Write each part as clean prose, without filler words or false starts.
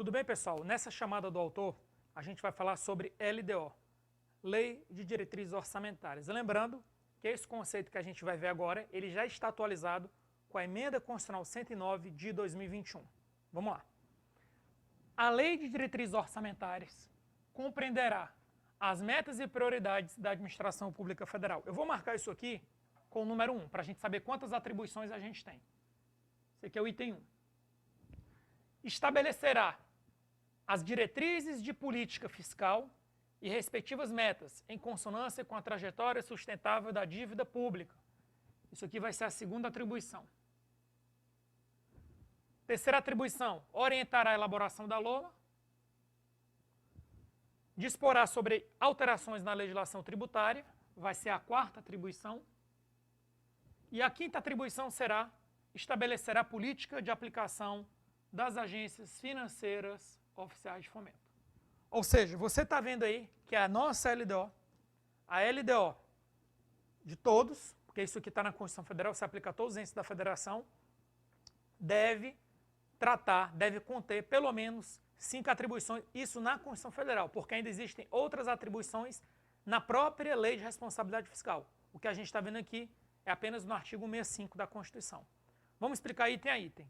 Tudo bem, pessoal? Nessa chamada do autor, a gente vai falar sobre LDO, Lei de Diretrizes Orçamentárias. Lembrando que esse conceito que a gente vai ver agora, ele já está atualizado com a Emenda Constitucional 109 de 2021. Vamos lá. A Lei de Diretrizes Orçamentárias compreenderá as metas e prioridades da Administração Pública Federal. Eu vou marcar isso aqui com o número 1, para a gente saber quantas atribuições a gente tem. Esse aqui é o item 1. Estabelecerá as diretrizes de política fiscal e respectivas metas, em consonância com a trajetória sustentável da dívida pública. Isso aqui vai ser a segunda atribuição. Terceira atribuição, orientará a elaboração da LOA, disporá sobre alterações na legislação tributária, vai ser a quarta atribuição. E a quinta atribuição será estabelecerá a política de aplicação das agências financeiras oficiais de fomento. Ou seja, você está vendo aí que a nossa LDO, a LDO de todos, porque isso aqui está na Constituição Federal, se aplica a todos os entes da Federação, deve conter pelo menos 5 atribuições, isso na Constituição Federal, porque ainda existem outras atribuições na própria Lei de Responsabilidade Fiscal. O que a gente está vendo aqui é apenas no artigo 165 da Constituição. Vamos explicar item a item.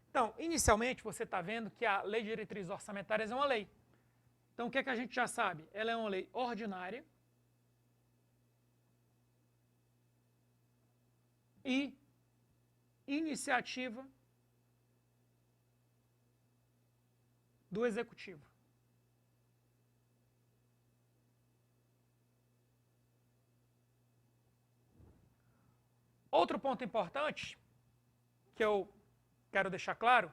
Então, inicialmente, você está vendo que a Lei de Diretrizes Orçamentárias é uma lei. Então, o que é que a gente já sabe? Ela é uma lei ordinária e iniciativa do Executivo. Outro ponto importante que eu quero deixar claro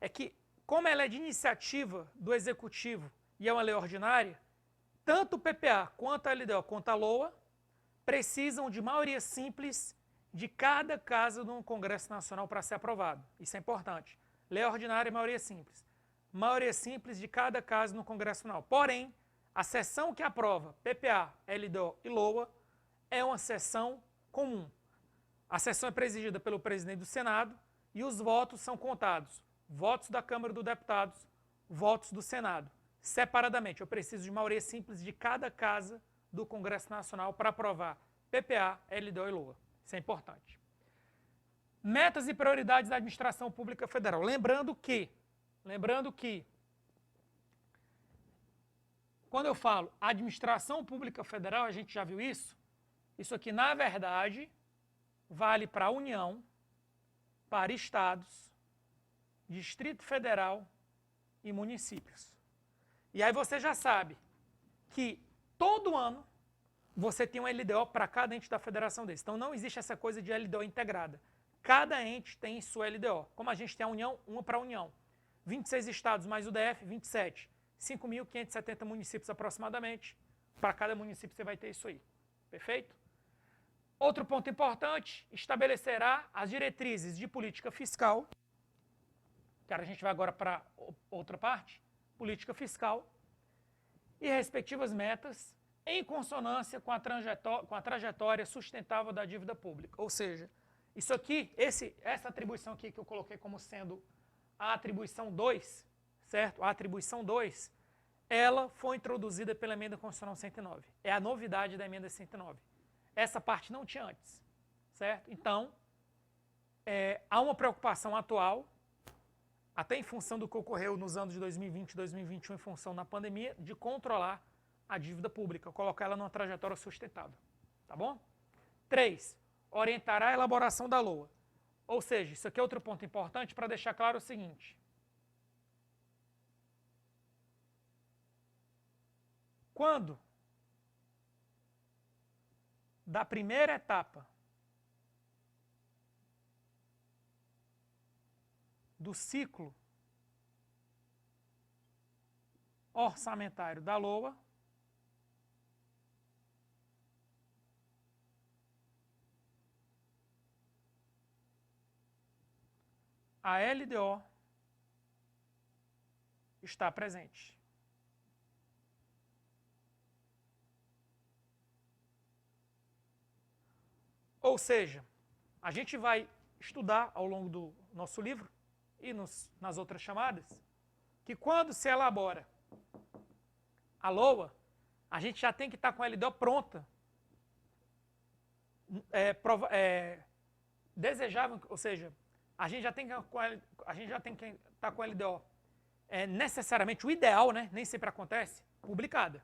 é que, como ela é de iniciativa do Executivo e é uma lei ordinária, tanto o PPA quanto a LDO quanto a LOA precisam de maioria simples de cada casa no Congresso Nacional para ser aprovado. Isso é importante. Lei ordinária e maioria simples. Maioria simples de cada casa no Congresso Nacional. Porém, a sessão que aprova PPA, LDO e LOA é uma sessão comum. A sessão é presidida pelo presidente do Senado e os votos são contados. Votos da Câmara dos Deputados, votos do Senado. Separadamente, eu preciso de maioria simples de cada casa do Congresso Nacional para aprovar PPA, LDO e LOA. Isso é importante. Metas e prioridades da Administração Pública Federal. Lembrando que, quando eu falo Administração Pública Federal, a gente já viu isso? Isso aqui, na verdade, vale para a União, para estados, Distrito Federal e municípios. E aí você já sabe que todo ano você tem um LDO para cada ente da federação desse. Então não existe essa coisa de LDO integrada. Cada ente tem sua LDO. Como a gente tem a União, uma para a União. 26 estados mais o DF, 27. 5.570 municípios aproximadamente. Para cada município você vai ter isso aí. Perfeito? Outro ponto importante, estabelecerá as diretrizes de política fiscal. Cara, a gente vai agora para outra parte. Política fiscal. E respectivas metas em consonância com a trajetória sustentável da dívida pública. Ou seja, isso aqui, essa atribuição aqui que eu coloquei como sendo a atribuição 2, certo? A atribuição 2, ela foi introduzida pela Emenda Constitucional 109. É a novidade da Emenda 109. Essa parte não tinha antes, certo? Então, há uma preocupação atual, até em função do que ocorreu nos anos de 2020 e 2021, em função da pandemia, de controlar a dívida pública, colocar ela numa trajetória sustentável. Tá bom? 3. Orientará a elaboração da LOA. Ou seja, isso aqui é outro ponto importante para deixar claro o seguinte. Quando da primeira etapa do ciclo orçamentário da LOA, a LDO está presente. Ou seja, a gente vai estudar ao longo do nosso livro e nas outras chamadas que quando se elabora a LOA, a gente já tem que estar com a LDO pronta. Desejável, ou seja, a gente já tem que estar com a LDO necessariamente o ideal, né? Nem sempre acontece, publicada.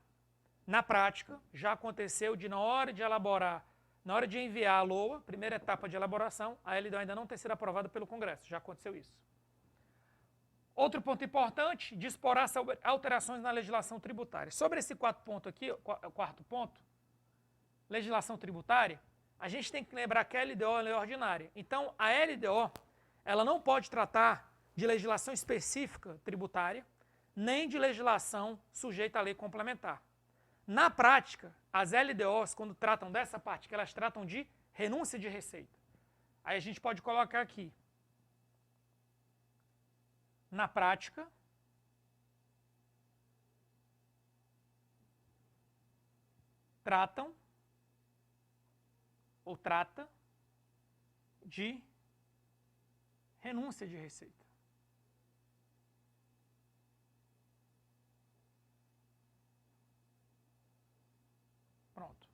Na prática, já aconteceu de na hora de elaborar, na hora de enviar a LOA, primeira etapa de elaboração, a LDO ainda não ter sido aprovada pelo Congresso. Já aconteceu isso. Outro ponto importante, disporá sobre alterações na legislação tributária. Sobre esse quarto ponto, legislação tributária, a gente tem que lembrar que a LDO é lei ordinária. Então, a LDO, ela não pode tratar de legislação específica tributária, nem de legislação sujeita à lei complementar. Na prática, as LDOs, quando tratam dessa parte, que elas tratam de renúncia de receita. Aí a gente pode colocar aqui. Na prática, tratam ou trata de renúncia de receita. Pronto.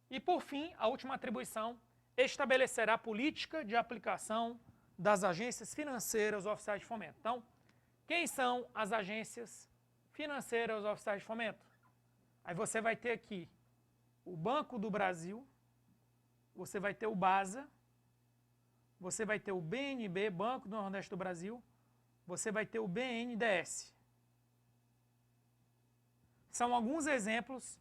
E, por fim, a última atribuição, estabelecerá a política de aplicação das agências financeiras oficiais de fomento. Então, quem são as agências financeiras oficiais de fomento? Aí você vai ter aqui o Banco do Brasil, você vai ter o BASA, você vai ter o BNB, Banco do Nordeste do Brasil, você vai ter o BNDES. São alguns exemplos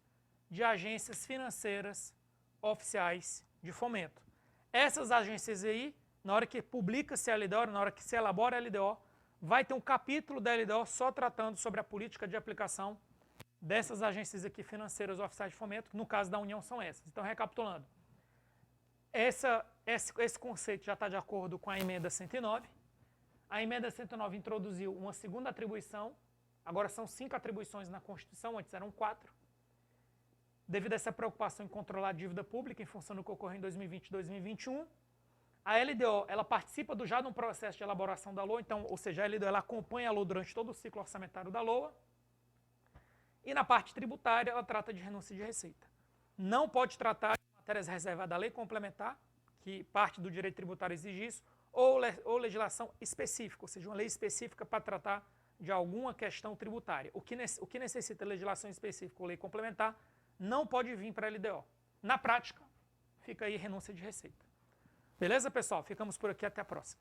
de agências financeiras oficiais de fomento. Essas agências aí, na hora que publica-se a LDO, na hora que se elabora a LDO, vai ter um capítulo da LDO só tratando sobre a política de aplicação dessas agências aqui financeiras oficiais de fomento, que no caso da União são essas. Então, recapitulando, esse conceito já está de acordo com a emenda 109. A emenda 109 introduziu uma segunda atribuição, agora são 5 atribuições na Constituição, antes eram 4. Devido a essa preocupação em controlar a dívida pública em função do que ocorreu em 2020 e 2021, a LDO ela participa já de um processo de elaboração da LOA, então, ou seja, a LDO ela acompanha a LOA durante todo o ciclo orçamentário da LOA, e na parte tributária ela trata de renúncia de receita. Não pode tratar de matérias reservadas à lei complementar, que parte do direito tributário exige isso, ou legislação específica, ou seja, uma lei específica para tratar de alguma questão tributária. O que necessita legislação específica ou lei complementar não pode vir para a LDO. Na prática, fica aí renúncia de receita. Beleza, pessoal? Ficamos por aqui, até a próxima.